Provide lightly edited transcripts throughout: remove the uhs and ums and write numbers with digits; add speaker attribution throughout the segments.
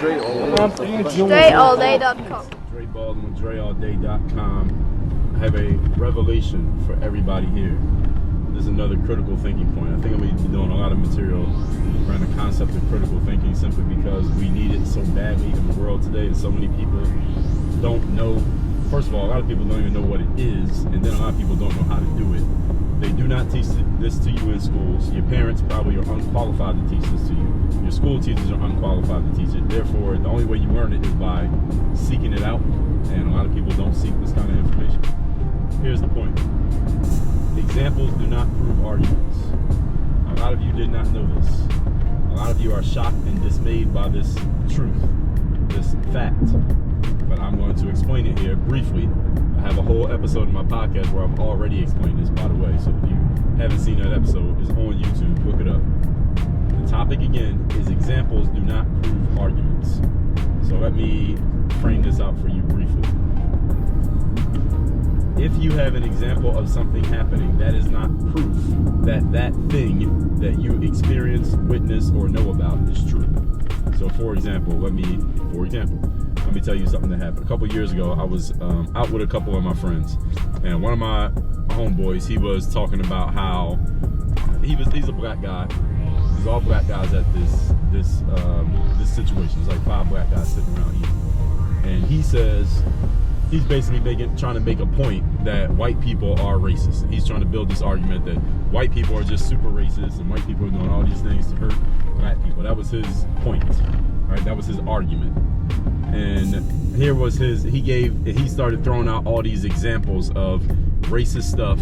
Speaker 1: DreAllDay.com.
Speaker 2: Dre Baldwin, DreAllDay.com. I have a revelation for everybody here. This is another critical thinking point. I think I'm going to be doing a lot of material around the concept of critical thinking simply because we need it so badly in the world today, and so many people don't know. First of all, a lot of people don't even know what it is, and then a lot of people don't know how to do it. They do not teach this to you in schools. Your parents probably are unqualified to teach this to you. Your school teachers are unqualified to teach it. Therefore, the only way you learn it is by seeking it out, and a lot of people don't seek this kind of information. Here's the point. Examples do not prove arguments. A lot of you did not know this. A lot of you are shocked and dismayed by this truth, this fact. But I'm going to explain it here briefly. I have a whole episode of my podcast where I've already explained this, by the way. So if you haven't seen that episode, it's on YouTube. Look it up. The topic again is examples do not prove arguments. So let me frame this out for you briefly. If you have an example of something happening, that is not proof that that thing that you experience, witness, or know about is true. So for example, let me tell you something that happened. A couple years ago, I was out with a couple of my friends, and one of my homeboys, he was talking about how he's a black guy. There's all black guys at this situation. There's like 5 black guys sitting around here, and he says he's basically trying to make a point that white people are racist. He's trying to build this argument that white people are just super racist and white people are doing all these things to hurt black people. That was his point, right? That was his argument. And here was he started throwing out all these examples of racist stuff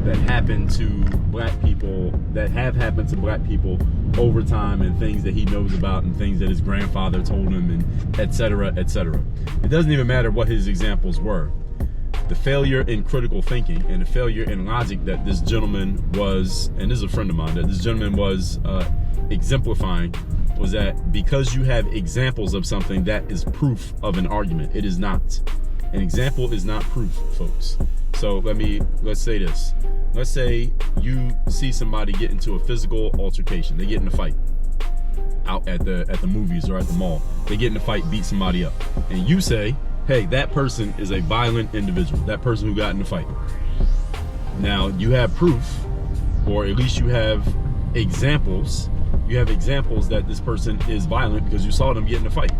Speaker 2: that happened to black people, that have happened to black people over time, and things that he knows about and things that his grandfather told him, and et cetera, et cetera. It doesn't even matter what his examples were. The failure in critical thinking and the failure in logic that this gentleman was, and this is a friend of mine, that this gentleman was exemplifying, was that because you have examples of something, that is proof of an argument. It is not. An example is not proof, folks. So let's say this. Let's say you see somebody get into a physical altercation. They get in a fight out at the movies or at the mall. They get in a fight, beat somebody up. And you say, hey, that person is a violent individual. That person who got in the fight. Now, you have proof, or at least you have examples. You have examples that this person is violent because you saw them get in a fight.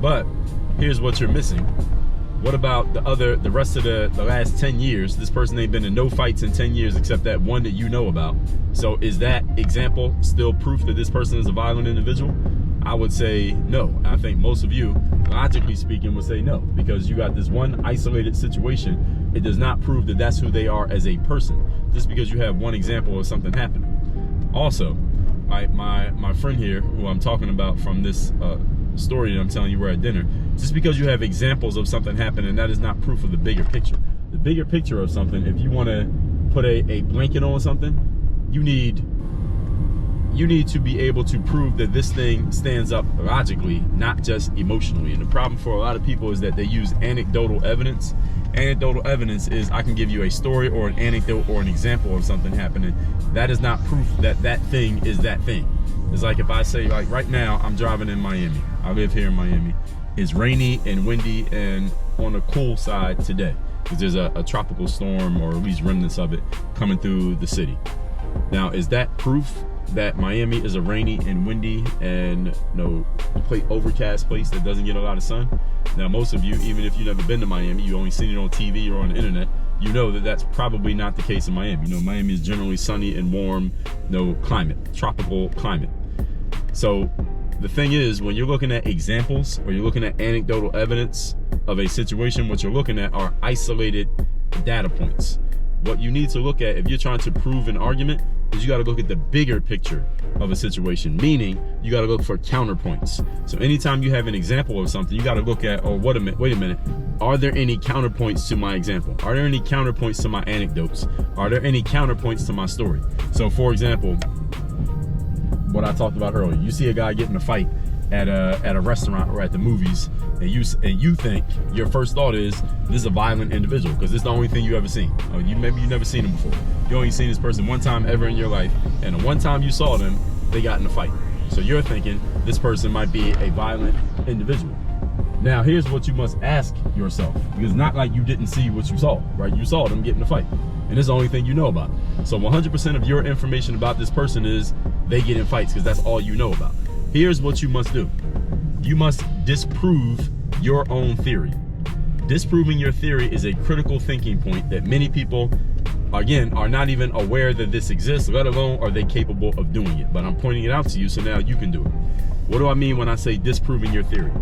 Speaker 2: But here's what you're missing. What about the rest of the last 10 years? This person ain't been in no fights in 10 years except that one that you know about. So is that example still proof that this person is a violent individual? I would say no. I think most of you, logically speaking, would say no, because you got this one isolated situation. It does not prove that that's who they are as a person, just because you have one example of something happening. Also, my friend here, who I'm talking about from this story that I'm telling you, we're at dinner, just because you have examples of something happening, that is not proof of the bigger picture. The bigger picture of something, if you want to put a blanket on something, you need to be able to prove that this thing stands up logically, not just emotionally. And the problem for a lot of people is that they use anecdotal evidence. Anecdotal evidence is I can give you a story or an anecdote or an example of something happening. That is not proof that that thing is that thing. It's like if I say, like right now, I'm driving in Miami. I live here in Miami. It's rainy and windy and on the cool side today because there's a tropical storm, or at least remnants of it, coming through the city. Now, is that proof that Miami is a rainy and windy and overcast place that doesn't get a lot of sun? Now, most of you, even if you've never been to Miami, you only seen it on TV or on the internet, you know that that's probably not the case in Miami. Miami is generally sunny and warm, climate, tropical climate. So the thing is, when you're looking at examples or you're looking at anecdotal evidence of a situation, what you're looking at are isolated data points. What you need to look at if you're trying to prove an argument is you got to look at the bigger picture of a situation, meaning you got to look for counterpoints. So anytime you have an example of something, you got to look at, wait a minute, are there any counterpoints to my example? Are there any counterpoints to my anecdotes? Are there any counterpoints to my story? So for example, what I talked about earlier, you see a guy get in a fight at a restaurant or at the movies, and you think your first thought is this is a violent individual because it's the only thing you ever seen. Maybe you never seen him before. You only seen this person one time ever in your life, and the one time you saw them, they got in a fight. So you're thinking this person might be a violent individual. Now, here's what you must ask yourself, because it's not like you didn't see what you saw, right? You saw them get in a fight, and it's the only thing you know about it. So 100% of your information about this person is they get in fights, because that's all you know about. Here's what you must do. You must disprove your own theory. Disproving your theory is a critical thinking point that many people, again, are not even aware that this exists, let alone are they capable of doing it. But I'm pointing it out to you so now you can do it. What do I mean when I say disproving your theory?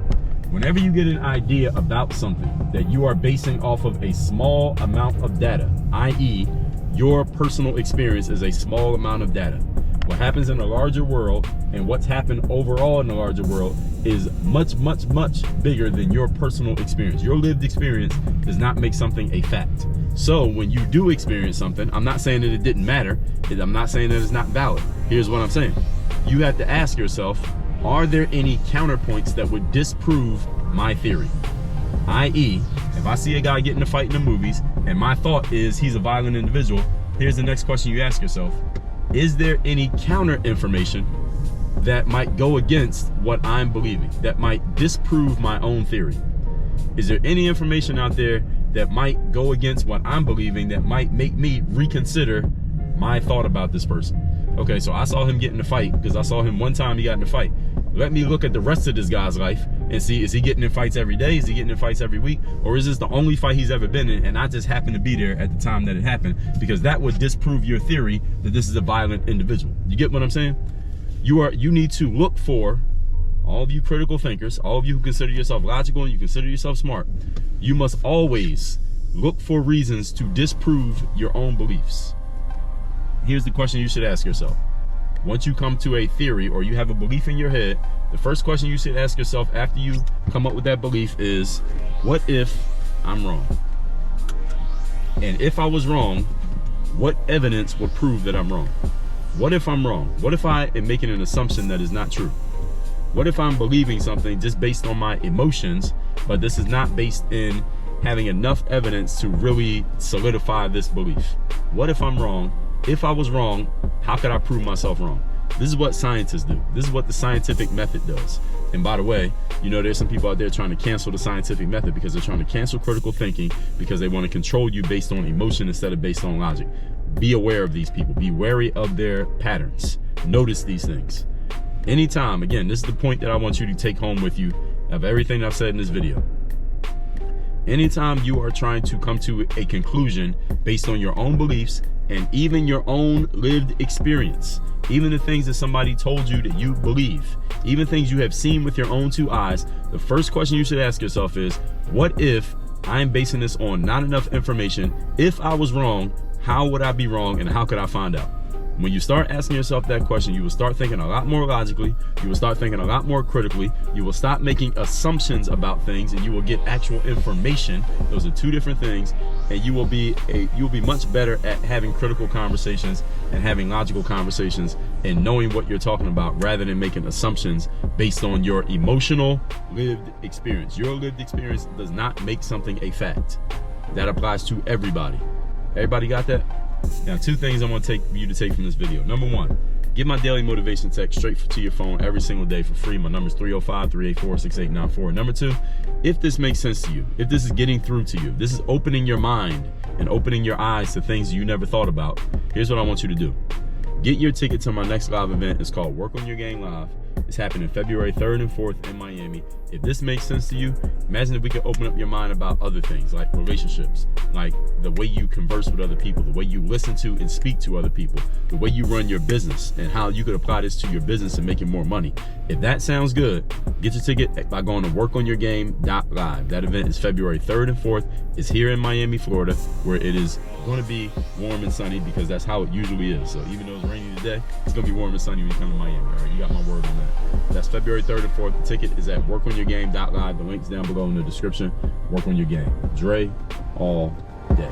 Speaker 2: Whenever you get an idea about something that you are basing off of a small amount of data, i.e. your personal experience is a small amount of data. What happens in the larger world and what's happened overall in the larger world is much, much, much bigger than your personal experience. Your lived experience does not make something a fact. So when you do experience something, I'm not saying that it didn't matter. I'm not saying that it's not valid. Here's what I'm saying. You have to ask yourself, are there any counterpoints that would disprove my theory? I.e., if I see a guy get in a fight in the movies and my thought is he's a violent individual, here's the next question you ask yourself. Is there any counter information that might go against what I'm believing, that might disprove my own theory? Is there any information out there that might go against what I'm believing, that might make me reconsider my thought about this person? Okay, so I saw him get in a fight because I saw him one time he got in a fight. Let me look at the rest of this guy's life and see, is he getting in fights every day? Is he getting in fights every week? Or is this the only fight he's ever been in and I just happened to be there at the time that it happened? Because that would disprove your theory that this is a violent individual. You get what I'm saying? You need to look for, all of you critical thinkers, all of you who consider yourself logical and you consider yourself smart, you must always look for reasons to disprove your own beliefs. Here's the question you should ask yourself. Once you come to a theory or you have a belief in your head, the first question you should ask yourself after you come up with that belief is, what if I'm wrong? And if I was wrong, what evidence would prove that I'm wrong? What if I'm wrong? What if I am making an assumption that is not true? What if I'm believing something just based on my emotions, but this is not based in having enough evidence to really solidify this belief? What if I'm wrong? If I was wrong, how could I prove myself wrong? This is what scientists do. This is what the scientific method does. And by the way, you know, there's some people out there trying to cancel the scientific method because they're trying to cancel critical thinking because they want to control you based on emotion instead of based on logic. Be aware of these people. Be wary of their patterns. Notice these things. Anytime, again, this is the point that I want you to take home with you of everything I've said in this video. Anytime you are trying to come to a conclusion based on your own beliefs and even your own lived experience, even the things that somebody told you that you believe, even things you have seen with your own two eyes, the first question you should ask yourself is, what if I'm basing this on not enough information? If I was wrong, how would I be wrong and how could I find out? When you start asking yourself that question, you will start thinking a lot more logically. You will start thinking a lot more critically. You will stop making assumptions about things and you will get actual information. Those are two different things. And you will be much better at having critical conversations and having logical conversations and knowing what you're talking about rather than making assumptions based on your emotional lived experience. Your lived experience does not make something a fact. That applies to everybody. Everybody got that? Now, two things I want you to take from this video. Number one, get my daily motivation text straight to your phone every single day for free. My number is 305-384-6894. Number two, if this makes sense to you, if this is getting through to you, this is opening your mind and opening your eyes to things you never thought about, here's what I want you to do. Get your ticket to my next live event. It's called Work on Your Game Live. It's happening February 3rd and 4th in Miami. If this makes sense to you, imagine if we could open up your mind about other things like relationships, like the way you converse with other people, the way you listen to and speak to other people, the way you run your business, and how you could apply this to your business and making more money. If that sounds good, get your ticket by going to workonyourgame.live. That event is February 3rd and 4th. It's here in Miami, Florida, where it is going to be warm and sunny because that's how it usually is. So even though it's rainy today, it's going to be warm and sunny when you come to Miami. All right, you got my word on that. That's February 3rd and 4th. The ticket is at workonyourgame.live. The link's down below in the description. Work on your game. Dre all day.